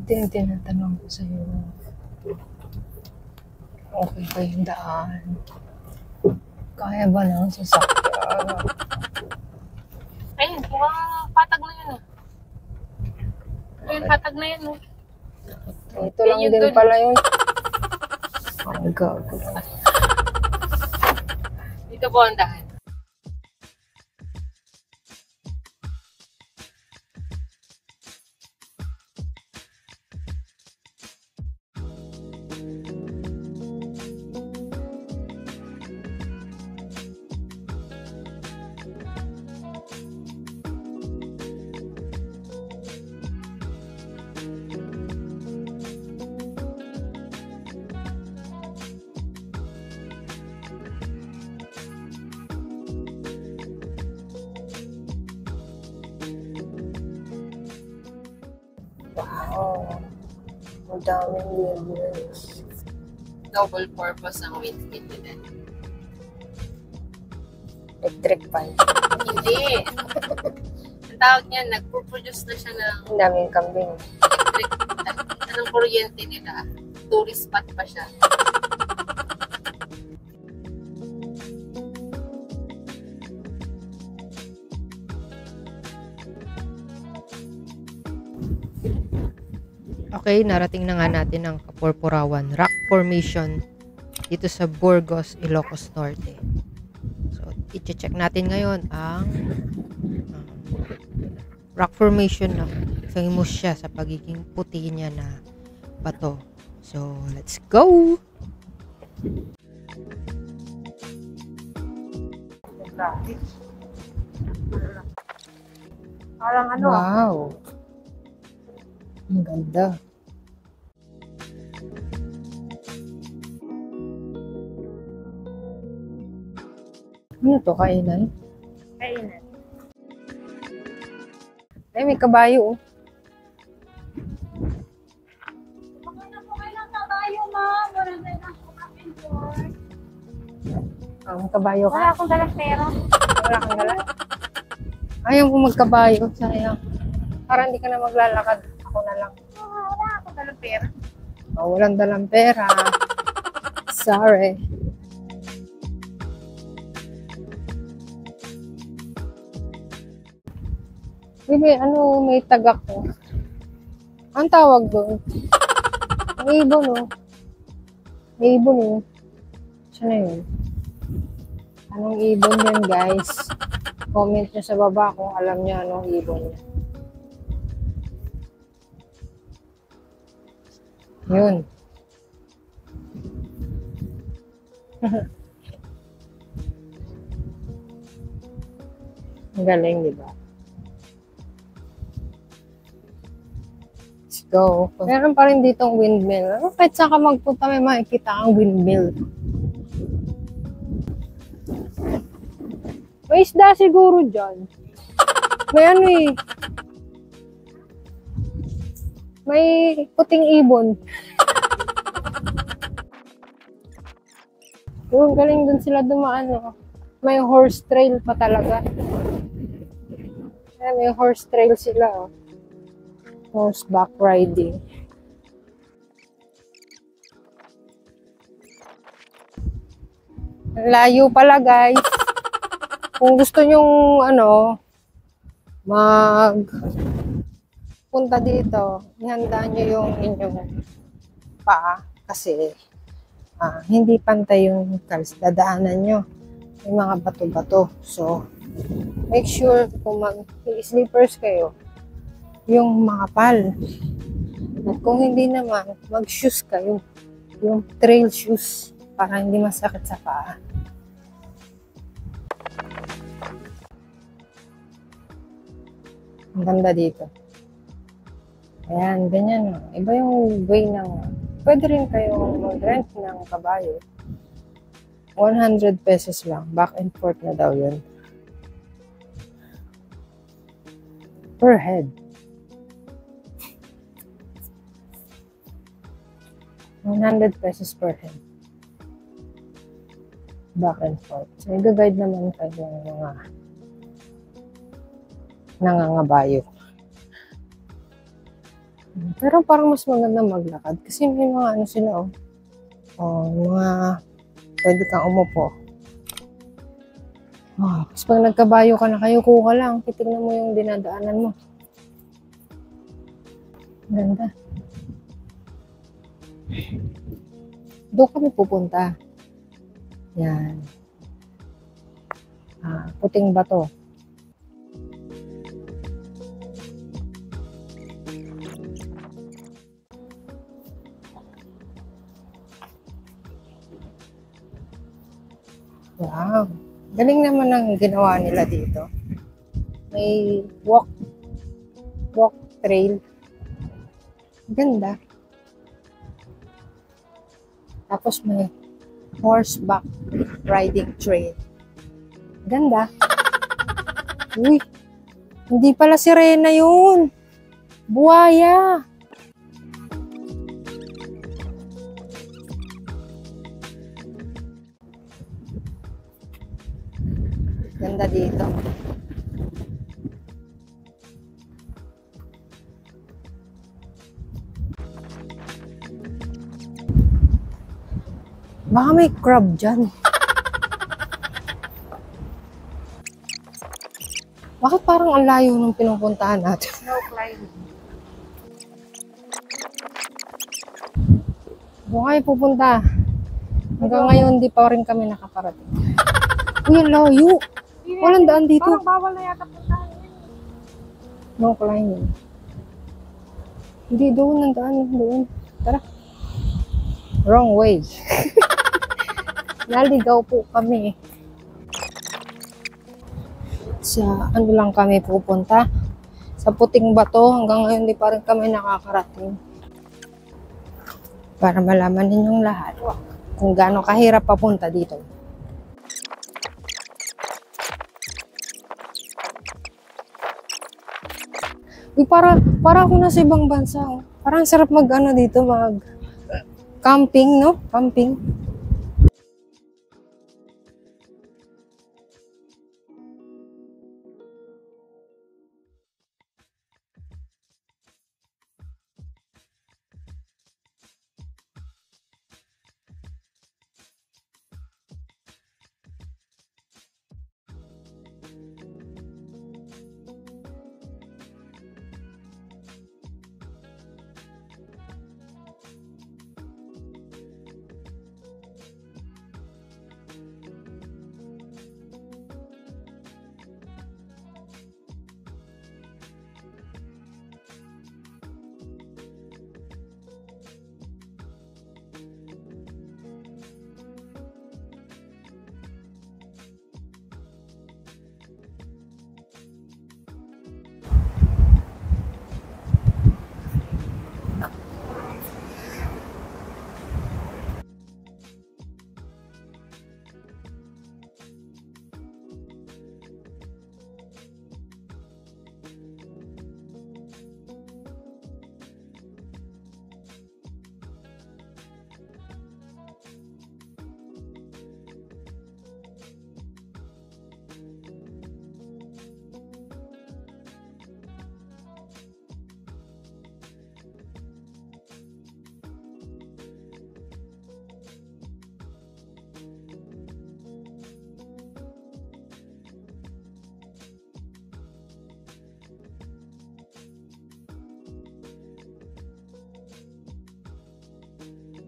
Ito yung tinatanong ko sa'yo. Okay ba yung daan? Kaya ba ng sasakyan? Ayun, mukhang patag na yun. Ayun, patag na yun. Ito lang din dun. pala yun. Oh my God. Dito po ang daan. Wow. Ang daming wheels. Double purpose ang windscreen nila. Electric fan. Hindi. Ang tawag niya, nagpo-produce na siya ng Ang daming kambing. electric. Anong kuryente nila? Tourist spot pa siya. Okay, narating na nga natin ang Kapurpurawan Rock Formation dito sa Burgos, Ilocos Norte. So, i-check natin ngayon ang rock formation na famous siya sa pagiging puti niya na bato. So, let's go! Parang ano? Wow! Ang ganda. Ano to? Kainan? Kainan. Ay, may kabayo. Oh. Kailan na tayo, ma'am? Wala na lang Ang kabayo ka? Wala akong dalang pera. Wala kang dala? Ayaw ko magkabayo. Sayang. Para hindi ka na maglalakad. Ako na lang. Wala akong dalang pera. Oh, walang dalang pera. Sorry. May ano, may tagak ko. Ang tawag doon? May ibon, oh. May ibon, oh. Saan na yun? Anong ibon yan, guys? Comment nyo sa baba kung alam nyo anong ibon yan. Yun. Ang galing, di ba? Let's go. Meron pa rin ditong windmill. Kahit saan ka magpunta, may makikita ang windmill. May isda siguro dyan. May ano eh. May puting ibon. Yung galing dun sila dumaan. Oh. May horse trail pa talaga. Ayan, may horse trail sila. Oh. Horseback riding. Layo pala, guys. Kung gusto nyong punta dito, ihanda nyo yung inyong paa kasi hindi pantay yung dadaanan nyo. May mga bato-bato. So, make sure kung mag-slippers kayo, yung makapal. At kung hindi naman, mag-shoes kayo. Yung trail shoes para hindi masakit sa paa. Ang ganda dito. Ayan, ganyan. Iba yung way ng... Pwede rin kayong mag-rent ng kabayo. 100 pesos lang. Back and forth na daw yun. Per head. ₱100 per head. Back and forth. So, i-guide naman kayo ng mga nangangabayo. Pero parang mas maganda maglakad kasi may mga ano sila oh. Oh, mga pwede kang umupo. Oh, tapos pag nagkabayo ka na, kayuko ka lang. Titignan mo yung dinadaanan mo. Ganda. Doon kami pupunta. Yan. Puting Bato. Wow. Galing naman ang ginawa nila dito. May walk trail. Ganda. Tapos may horseback riding trail. Ganda. Uy, hindi pala sirena yun. Buhaya. Ganda dito. Baka may crab dyan. Bakit parang ang layo nung pinupuntahan natin? Snow climbing. Doon kayo pupunta. Hanggang ngayon, di pa rin kami nakakarating. Uy, ang layo. Walang daan dito. Parang bawal na yata puntahan yun. No climbing. Hindi, doon ang daan. Doon. Tara. Wrong way. Naligaw po kami. Sa ano lang kami pupunta? Sa Puting Bato. Hanggang ngayon, di pa rin kami nakakarating. Para malaman ninyong lahat kung gaano kahirap papunta dito. Uy, para ako nasa ibang bansa. Oh. Parang sarap mag-ano dito, camping, no? Camping.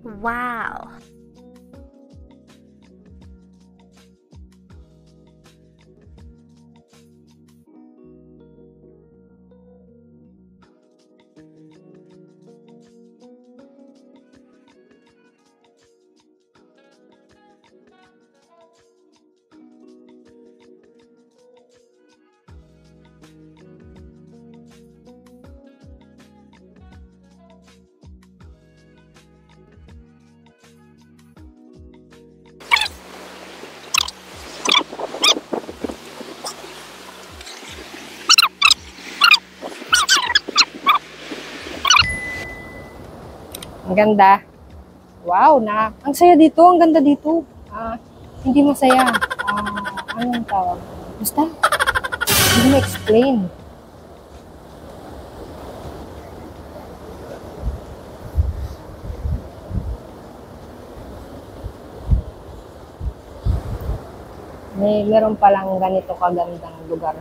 Wow. Ang ganda. Wow, ang saya dito, ang ganda dito. Hindi masaya. Anong tawag? Basta, hindi ma-explain. Meron palang ganito kagandang lugar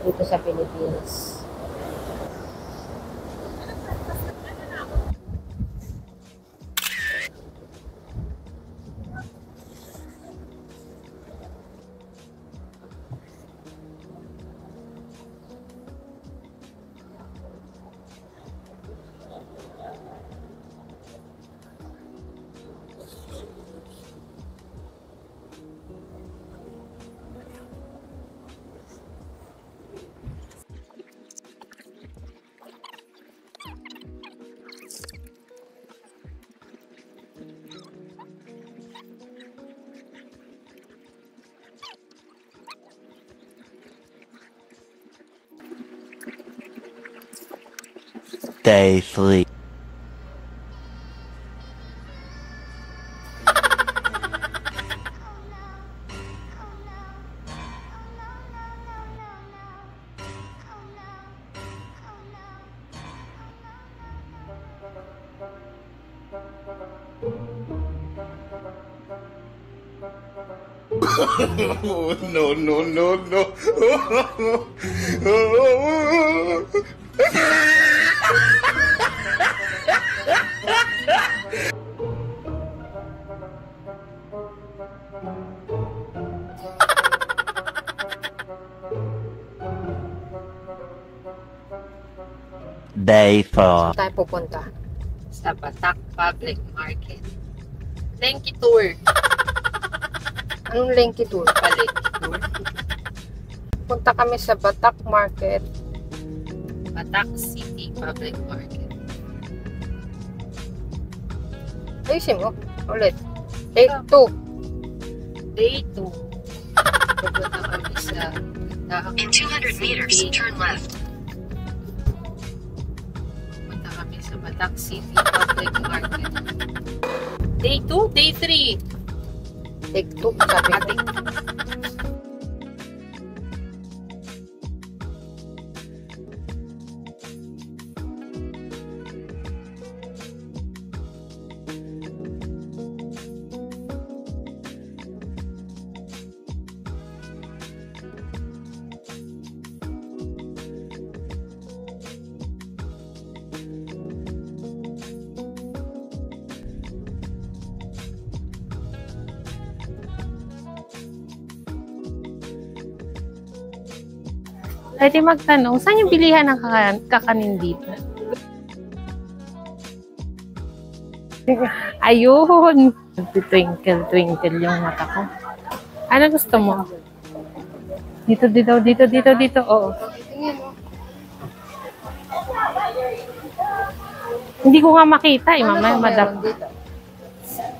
dito sa Pilipinas. Day 3. Oh, no, no, no, no. Day 4. Tayo pupunta. Sa Batak Public Market. Lenki Tour. Anong Lenki Tour? Lenki Tour. Punta kami sa Batak Market. Batak City Public Market. Ayusin mo. Ulit. Day 2. Day 2. Pupunta kami sa Batak In 200 meters, City. turn left. Pupunta kami sa Batak City Public Market. Day 2? Day 3? Day 2. Sabi ko. Pwede magtanong, saan yung bilihan ng kakanin dito? Ayun! Twinkle, twinkle yung mata ko. Ano gusto mo? Dito, dito, dito, dito, dito. Oo. Hindi ko nga makita eh, mamaya madap.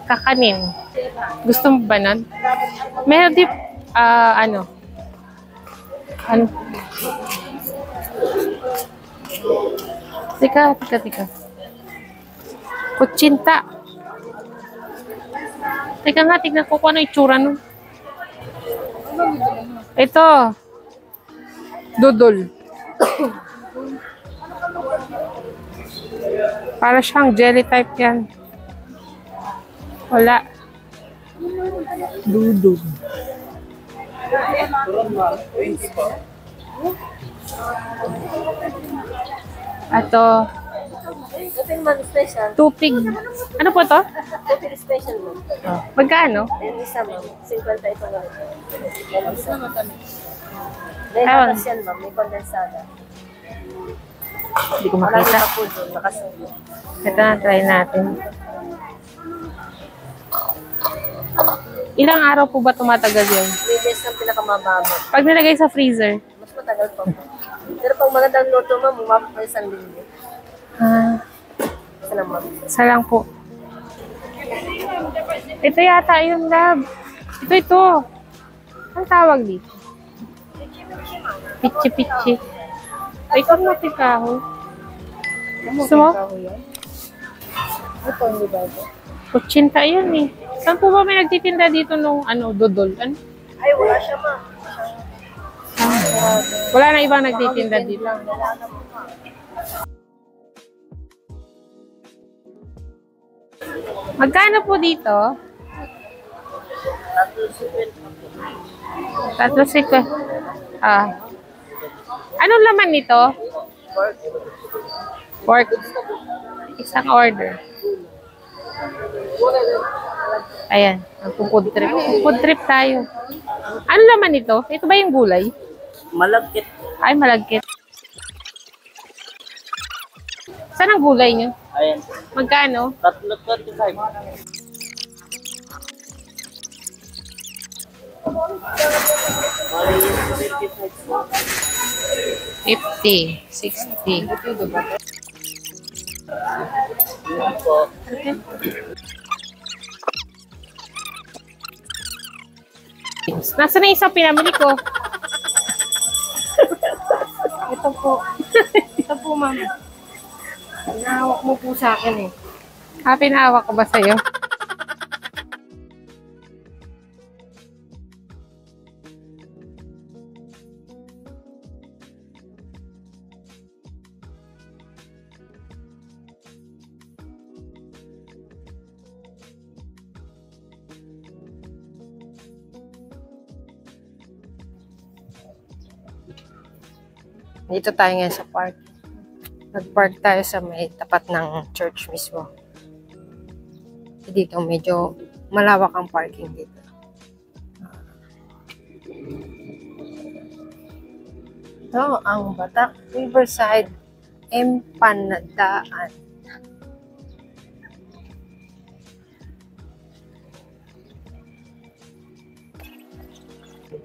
Kakanin. Gusto mo ba nun? Meron di, ano? Ano? Tika. Kutsinta. Teka nga, tignan ko kung ano itsura nun. Ito. Dudol. Para siyang jelly type yan. Wala. Dudol. Ato. Tupig man special. Tupig. Ano po to? Tupig special mo. Magkano? Yung isa ma'am, 50 ito lang. Yung isa. May Ayun. gatas yan ma'am, may kondensada. Hindi ko Wala makita. sa puso, nakasulo. Ito na, try natin. Ilang araw po ba tumatagal yun? 3 days ang pinakamababa. Pag nilagay sa freezer? Mas matagal pa po. Pero pag magandang luto ma'am, umabot pa 1 linggo. Ah, Isa lang ma'am. isa lang po. Ito yata yung lab. Ito. Ang tawag dito? Pichi-pichi. Ay, kung matikaho. Gusto mo? Ito, hindi ba ito? Kutsinta yun eh. Saan po ba may nagtitinda dito nung dodol? Ano? Ay, wala siya ma'am. Wala na ibang nagtitinda dito. Magkano po dito? Tatlo si anong laman nito? Pork. Isang order. Ayan, magpo-food trip. Food trip tayo. Ano laman nito? Ito ba yung gulay? Malagkit. Ay, malagkit. Saan ang gulay nyo? Ayan. Magkano? 3.25. 50, 60. Nasaan na isang pinamili ko? Ito po. Ito po, ma'am. Pinahawak mo po sa akin eh. Pinahawak ko ba sa'yo? Dito tayo ngayon sa park. Nag-park tayo sa may tapat ng church mismo. Dito medyo malawak ang parking dito. Ito ang Batak Riverside Empanadaan.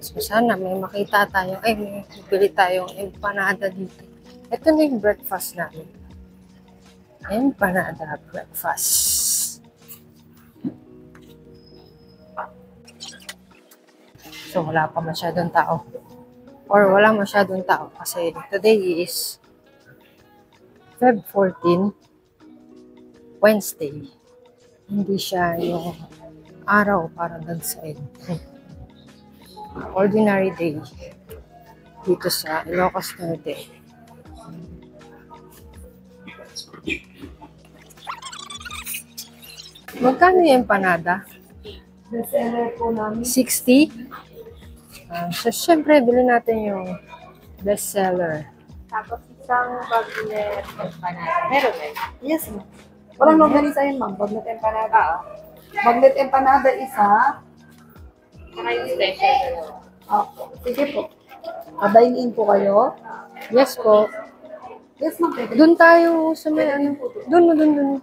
So sana may makita tayo, ay may bibili tayong empanada dito. Ito na yung breakfast namin. Empanada breakfast. So wala pa masyadong tao. Or wala masyadong tao kasi today is Feb 14, Wednesday. Hindi siya yung araw para dun sa ordinary day dito sa Ilocos Norte. Magkano yung empanada? Bestseller po namin. 60? So, syempre, bilhin natin yung bestseller. Tapos isang bagnet empanada. Meron eh. Yes, ma'am. Walang longganisa yun, ma'am. Bagnet empanada. Bagnet empanada isa. Saka yung special. Opo. Sige po. Dine in po kayo. Yes po. Yes, ma'am. Pwede. Doon tayo sa may ano. Doon.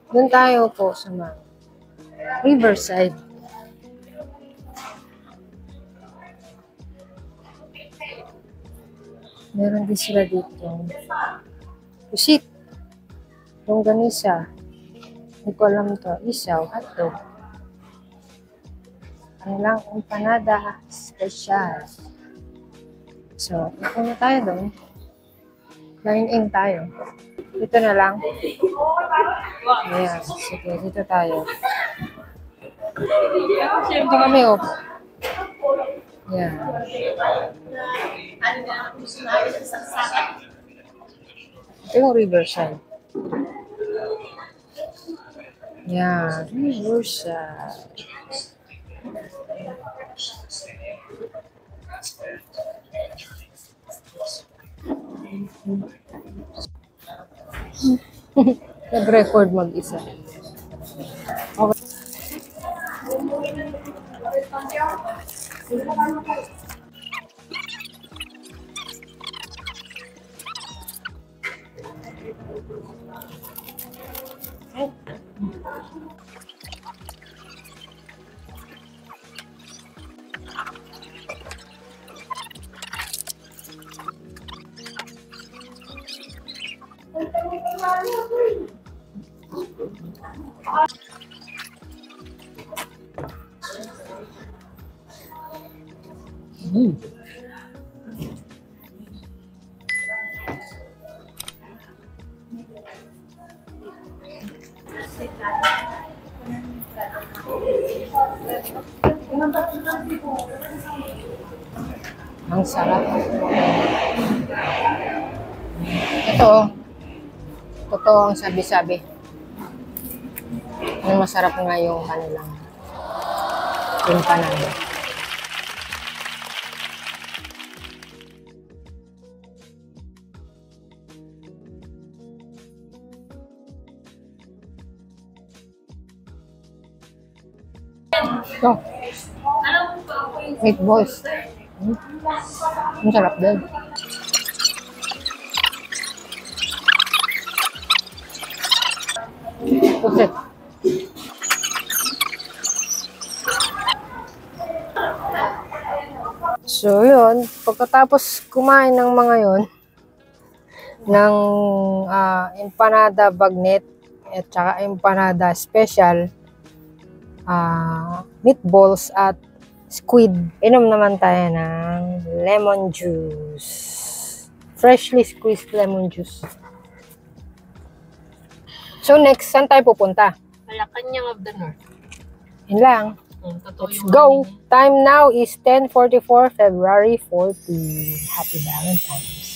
Doon tayo po sa may Riverside. Meron din sila dito. Pusit. Longganisa. Hindi ko alam ito. Isaw. Hotdog. Ano lang, empanada special. So, ito na tayo doon. Dine-in tayo. Dito na lang. Ayan. Sige, dito tayo. Dito kami, oh. Ayan. Ito yung Riverside. Ayan. Riverside. Nag-record mag-isa. Okay. Ang sarap. Ito, totoo ang sabi-sabi. Ang masarap nga yung kanilang empanada. Ito. Meatballs. Ang sarap din. Pusit. So, yun. Pagkatapos kumain ng mga yun, ng empanada bagnet at saka empanada special, meatballs at squid. Inom naman tayo ng lemon juice. Freshly squeezed lemon juice. So next, saan tayo pupunta? Malacanang of the North. Yun lang. Totoo Let's yung go! ano niya. Time now is 10:44, February 14. Happy Valentine's.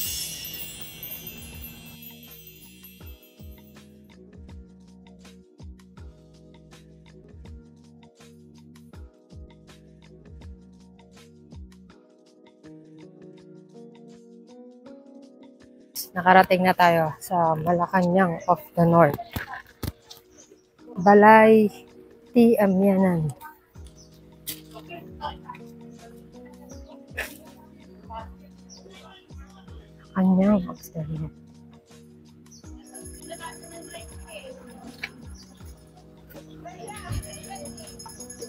Nakarating na tayo sa Malacanang of the North. Balay Tiamyanan. Malacanang of the North.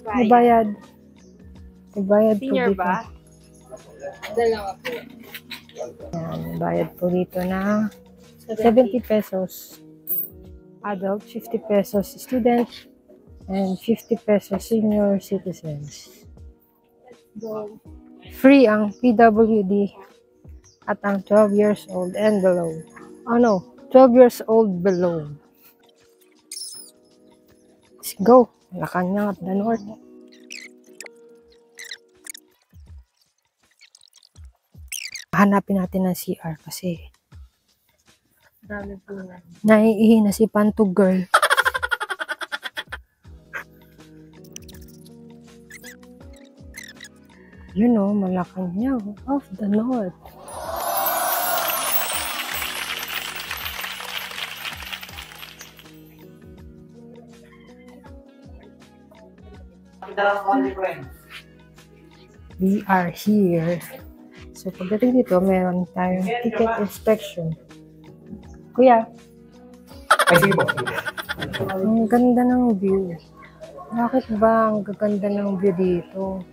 May bayad. May bayad po Senior dito. ba? Dalawa po. Yan, bayad po dito na 70 pesos. Adult, 50 pesos student, and 50 pesos senior citizens. Free ang PWD at ang 12 years old and below. Oh no, 12 years old below. Let's go. Malacanang at the North. Hanapin natin ng CR kasi Dami po na. naiihi na si Pantog Girl. You know, Malacanang of the North. We are here. So, pagdating dito, meron tayong ticket inspection. Kuya. Ang ganda ng view. Bakit ba ang gaganda ng view dito?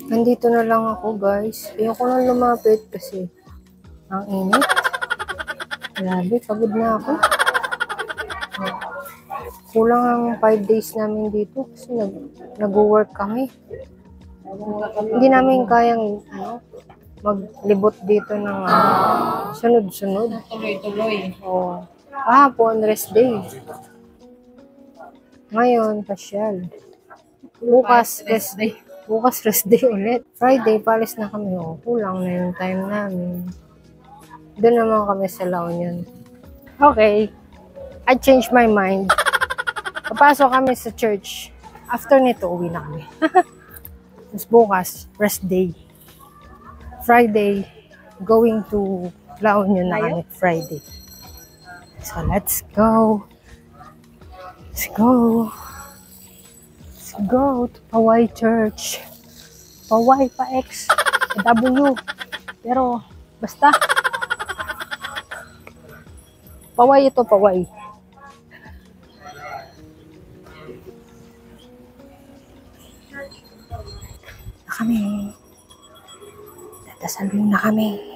Nandito na lang ako, guys. Ayoko na lumapit kasi ang init. Grabe, pagod na ako. Kulang ang 5 days namin dito kasi nag-work kami. Hindi namin kayang maglibot dito ng sunod-sunod. Tuloy-tuloy. Oo. Kahapon, rest day. Ngayon, pasyal. Bukas, rest day. Bukas, rest day ulit. Friday, palis na kami. Oh, kulang na yung time namin. Doon naman kami sa La Union. Okay. I changed my mind. Papasok kami sa church. After nito, uwi na kami. Tapos bukas, rest day. Friday, going to La Union na kami. Friday. So, let's go. Let's go. Let's go to Paway Church. Paway pa X. W. Pero, basta. Paway ito, Paway. Na kami. Dadasal muna kami.